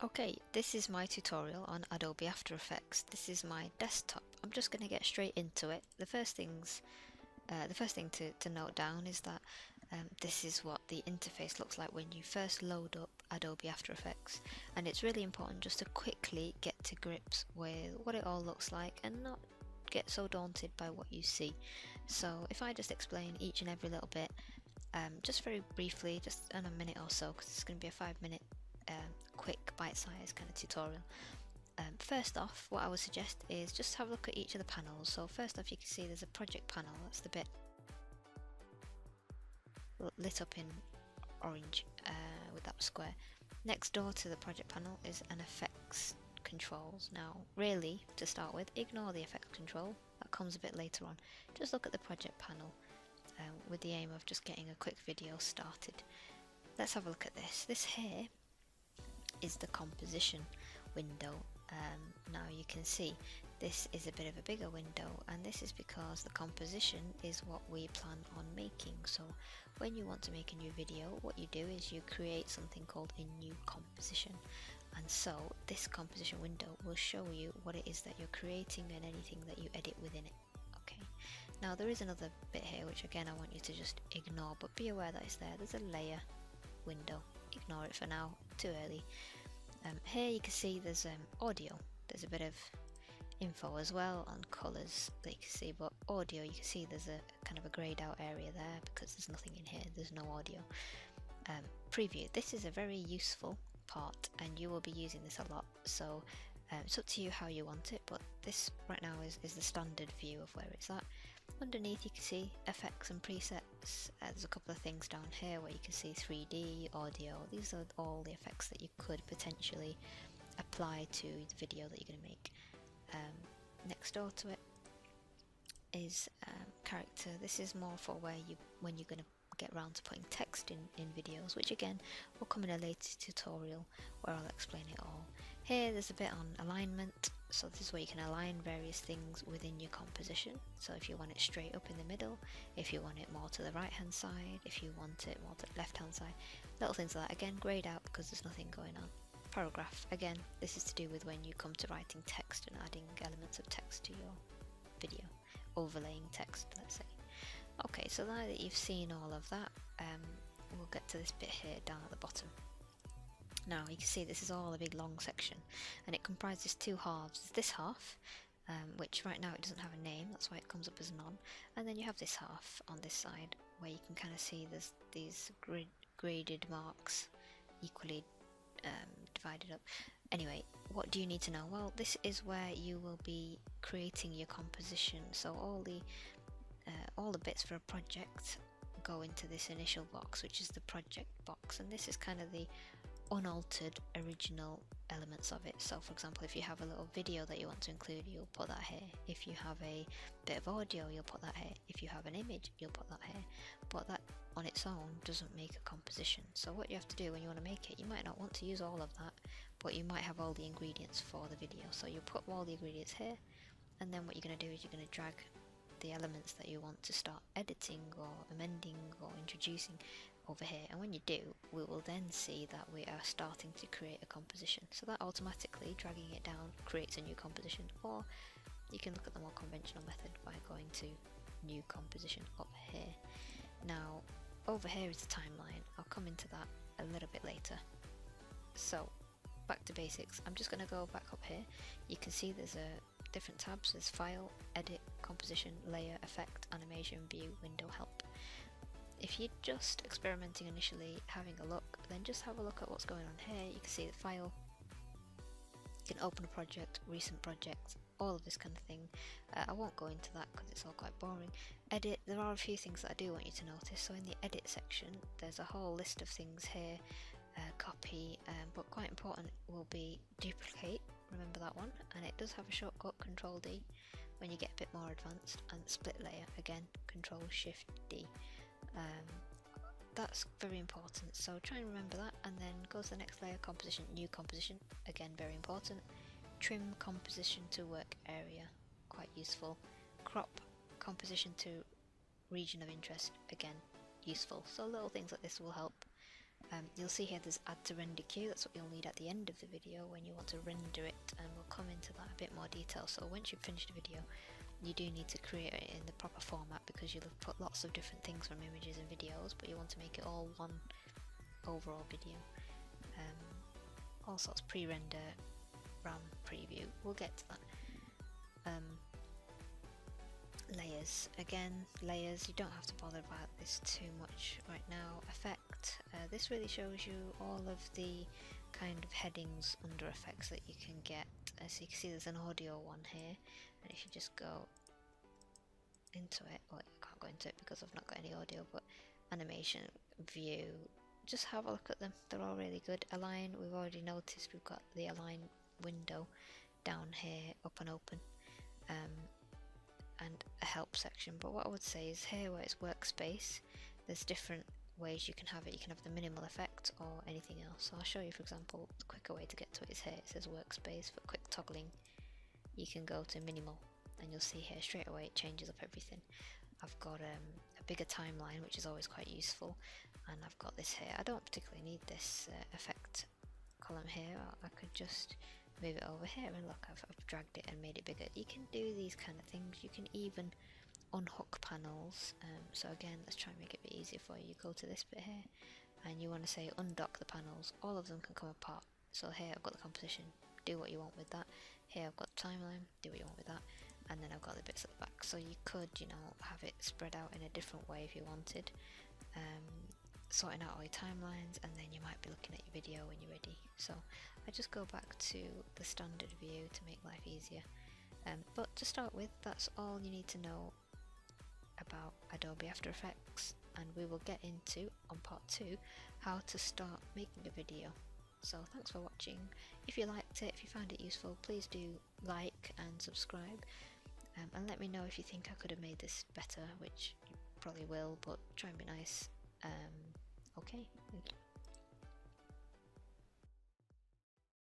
Okay, this is my tutorial on Adobe After Effects. This is my desktop. I'm just going to get straight into it. The first thing to note down is that this is what the interface looks like when you first load up Adobe After Effects, and it's really important just to quickly get to grips with what it all looks like and not get so daunted by what you see. So if I just explain each and every little bit, just very briefly, just in a minute or so, because it's going to be a 5-minute quick bite-sized kind of tutorial. First off, what I would suggest is just have a look at each of the panels. So first off, you can see there's a project panel. That's the bit lit up in orange with that square. Next door to the project panel is an effects controls. Now really, to start with, ignore the effects control, that comes a bit later on. Just look at the project panel with the aim of just getting a quick video started. Let's have a look at this. This here is the composition window. Now you can see this is a bit of a bigger window, and this is because the composition is what we plan on making. So when you want to make a new video, what you do is you create something called a new composition, and so this composition window will show you what it is that you're creating and anything that you edit within it. Okay, now there is another bit here which again I want you to just ignore, but be aware that it's there. There's a layer window. Ignore it for now, too early. Here you can see there's audio. There's a bit of info as well on colours that you can see, but audio, you can see there's a kind of a greyed out area there because there's nothing in here, there's no audio. Preview, this is a very useful part and you will be using this a lot, so it's up to you how you want it, but this right now is the standard view of where it's at. Underneath you can see effects and presets. There's a couple of things down here where you can see 3D, audio. These are all the effects that you could potentially apply to the video that you're going to make. Next door to it is character. This is more for when you're going to get around to putting text in videos, which again will come in a later tutorial where I'll explain it all. Here there's a bit on alignment, so this is where you can align various things within your composition. So if you want it straight up in the middle, if you want it more to the right hand side, if you want it more to the left hand side, little things like that. Again, grayed out because there's nothing going on. Paragraph, again, this is to do with when you come to writing text and adding elements of text to your video, overlaying text, let's say. Okay, so now that you've seen all of that, we'll get to this bit here down at the bottom. Now you can see this is all a big long section, and it comprises two halves. There's this half, which right now it doesn't have a name, that's why it comes up as none, and then you have this half on this side where you can kind of see there's these graded marks equally divided up. Anyway, what do you need to know? Well, this is where you will be creating your composition, so all the bits for a project go into this initial box, which is the project box, and this is kind of the unaltered original elements of it. So for example, if you have a little video that you want to include, you'll put that here. If you have a bit of audio, you'll put that here. If you have an image, you'll put that here. But that on its own doesn't make a composition. So what you have to do when you want to make it, you might not want to use all of that, but you might have all the ingredients for the video. So you put all the ingredients here, and then what you're going to do is you're going to drag the elements that you want to start editing or amending or introducing over here, and when you do, we will then see that we are starting to create a composition. So that automatically, dragging it down, creates a new composition, or you can look at the more conventional method by going to new composition up here. Now over here is the timeline. I'll come into that a little bit later. So back to basics. I'm just going to go back up here. You can see there's different tabs. There's file, edit, composition, layer, effect, animation, view, window, help. If you're just experimenting initially, having a look, then just have a look at what's going on here. You can see the file, you can open a project, recent project, all of this kind of thing. I won't go into that because it's all quite boring. Edit, there are a few things that I do want you to notice. So in the edit section, there's a whole list of things here. Copy, but quite important will be duplicate, remember that one, and it does have a shortcut, Control D when you get a bit more advanced, and split layer, again Control Shift D. That's very important, so try and remember that, and then go to the next layer, composition, new composition, again very important. Trim composition to work area, quite useful. Crop composition to region of interest, again useful. So little things like this will help. You'll see here there's add to render queue. That's what you'll need at the end of the video when you want to render it, and we'll come into that a bit more detail. So once you've finished the video, you do need to create it in the proper format, because you'll have put lots of different things from images and videos, but you want to make it all one overall video. All sorts pre-render, RAM preview, we'll get to that. Layers, again, layers, you don't have to bother about this too much right now. Effect, this really shows you all of the kind of headings under effects that you can get. So you can see there's an audio one here, and if you just go into it, well, I can't go into it because I've not got any audio, but animation, view, just have a look at them, they're all really good. Align, we've already noticed we've got the align window down here, up and open, and a help section. But what I would say is here where it's workspace, there's different ways you can have it. You can have the minimal effect or anything else. So I'll show you, for example, the quicker way to get to it is here. It says workspace. For quick toggling, you can go to minimal, and you'll see here straight away it changes up everything. I've got a bigger timeline, which is always quite useful, and I've got this here. I don't particularly need this effect column here. I could just move it over here, and look, I've dragged it and made it bigger. You can do these kind of things. You can even unhook panels. So again, let's try and make it a bit easier for you. You go to this bit here, and you want to say undock the panels. All of them can come apart. So here I've got the composition. Do what you want with that. Here I've got the timeline. Do what you want with that. And then I've got the bits at the back. So you could, you know, have it spread out in a different way if you wanted. Sorting out all your timelines, and then you might be looking at your video when you're ready. So I just go back to the standard view to make life easier. But to start with, that's all you need to know about Adobe After Effects, and we will get into, on part 2, how to start making a video. So thanks for watching. If you liked it, if you found it useful, please do like and subscribe, and let me know if you think I could have made this better, which you probably will, but try and be nice. Okay, thank you.